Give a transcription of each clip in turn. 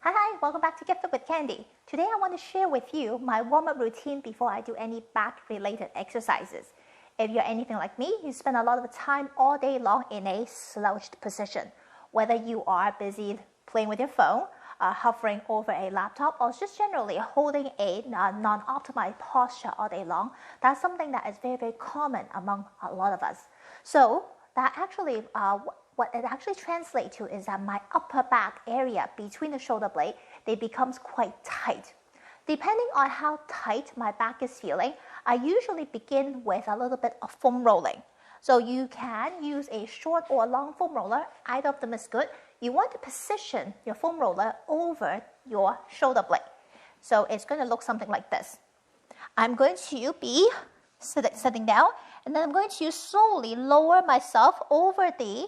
Hi, welcome back to Gifted with Candy. Today I want to share with you my warm-up routine before I do any back-related exercises. If you're anything like me, you spend a lot of time all day long in a slouched position. Whether you are busy playing with your phone, hovering over a laptop, or just generally holding a non-optimized posture all day long, that's something that is very, very common among a lot of us. So that actually, what it actually translates to is that my upper back area between the shoulder blade, they becomes quite tight. Depending on how tight my back is feeling, I usually begin with a little bit of foam rolling. So you can use a short or long foam roller, either of them is good. You want to position your foam roller over your shoulder blade. So it's going to look something like this. I'm going to be sitting down, and then I'm going to slowly lower myself over the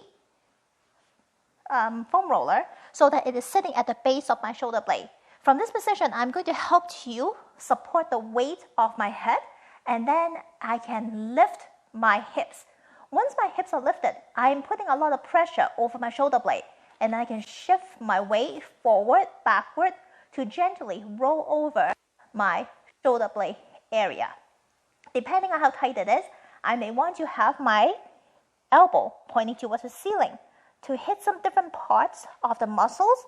foam roller so that it is sitting at the base of my shoulder blade. From this position, I'm going to help you support the weight of my head, and then I can lift my hips. Once my hips are lifted, I'm putting a lot of pressure over my shoulder blade, and I can shift my weight forward, backward to gently roll over my shoulder blade area. Depending on how tight it is, I may want to have my elbow pointing towards the ceiling to hit some different parts of the muscles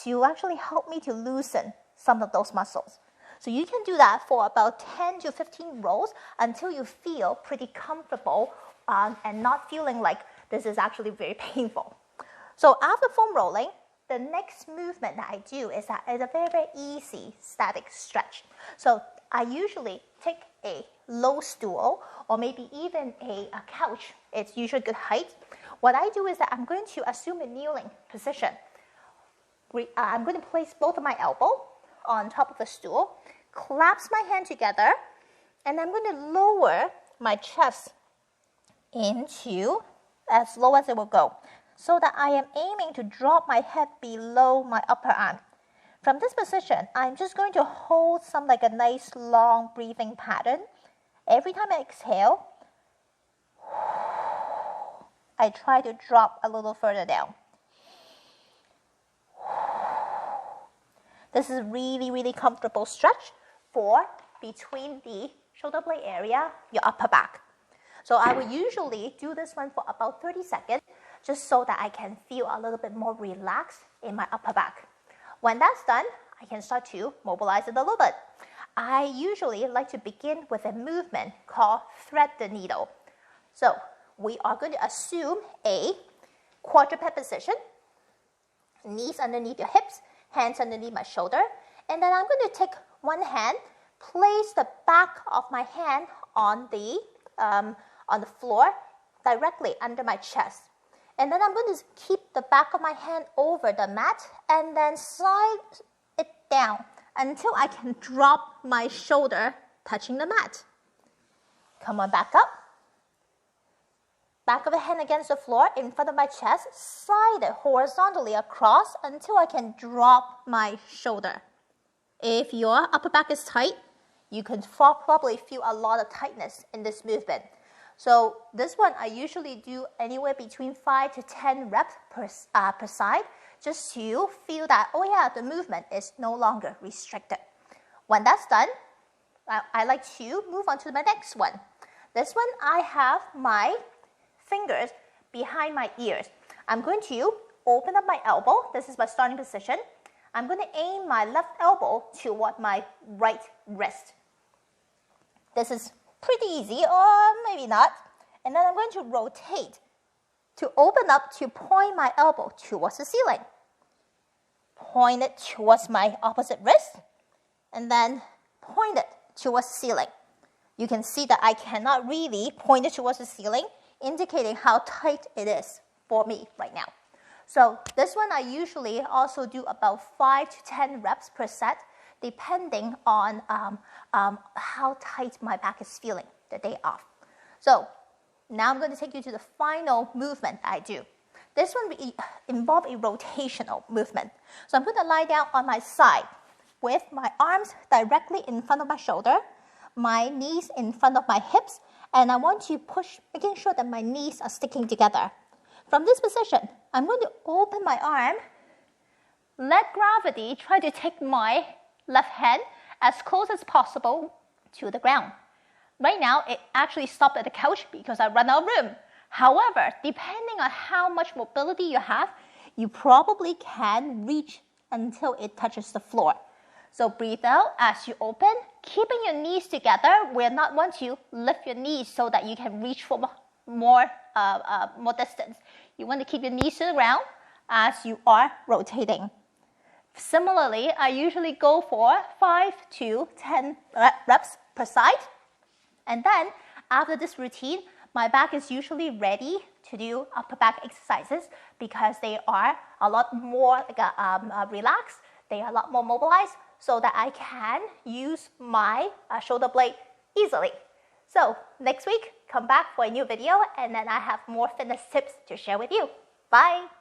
to actually help me to loosen some of those muscles. So you can do that for about 10 to 15 rolls until you feel pretty comfortable and not feeling like this is actually very painful. So after foam rolling, the next movement that I do is a very, very easy static stretch. So I usually take a low stool or maybe even a couch. It's usually good height. What I do is that I'm going to assume a kneeling position. I'm going to place both of my elbow on top of the stool, clasp my hand together, and I'm going to lower my chest into as low as it will go, so that I am aiming to drop my head below my upper arm. From this position, I'm just going to hold like a nice long breathing pattern. Every time I exhale, I try to drop a little further down. This is really, really comfortable stretch for between the shoulder blade area, your upper back. So I will usually do this one for about 30 seconds, just so that I can feel a little bit more relaxed in my upper back. When that's done, I can start to mobilize it a little bit. I usually like to begin with a movement called thread the needle. So we are going to assume a quadruped position, knees underneath your hips, hands underneath my shoulder, and then I'm going to take one hand, place the back of my hand on the floor directly under my chest. And then I'm going to keep the back of my hand over the mat and then slide it down until I can drop my shoulder touching the mat. Come on back up. Back of the hand against the floor in front of my chest, slide it horizontally across until I can drop my shoulder. If your upper back is tight, you can probably feel a lot of tightness in this movement. So this one I usually do anywhere between 5 to 10 reps per side, just to feel that, oh yeah, the movement is no longer restricted. When that's done, I like to move on to my next one. This one, I have my fingers behind my ears. I'm going to open up my elbow. This is my starting position. I'm going to aim my left elbow toward my right wrist. This is pretty easy, or maybe not. And then I'm going to rotate to open up to point my elbow towards the ceiling. Point it towards my opposite wrist, and then point it towards the ceiling. You can see that I cannot really point it towards the ceiling, indicating how tight it is for me right now. So this one I usually also do about 5 to 10 reps per set, depending on how tight my back is feeling the day off. So now I'm going to take you to the final movement I do. This one involves a rotational movement. So I'm going to lie down on my side with my arms directly in front of my shoulder, my knees in front of my hips, and I want to push, making sure that my knees are sticking together. From this position, I'm going to open my arm let gravity try to take my left hand as close as possible to the ground. Right now, it actually stopped at the couch because I ran out of room. However, depending on how much mobility you have, you probably can reach until it touches the floor. So breathe out as you open, keeping your knees together. We not want to lift your knees so that you can reach for more distance. You want to keep your knees to the ground as you are rotating. Similarly, I usually go for 5 to 10 reps per side. And then after this routine, my back is usually ready to do upper back exercises because they are a lot more relaxed, they are a lot more mobilized, so that I can use my shoulder blade easily. So next week, come back for a new video, and then I have more fitness tips to share with you. Bye!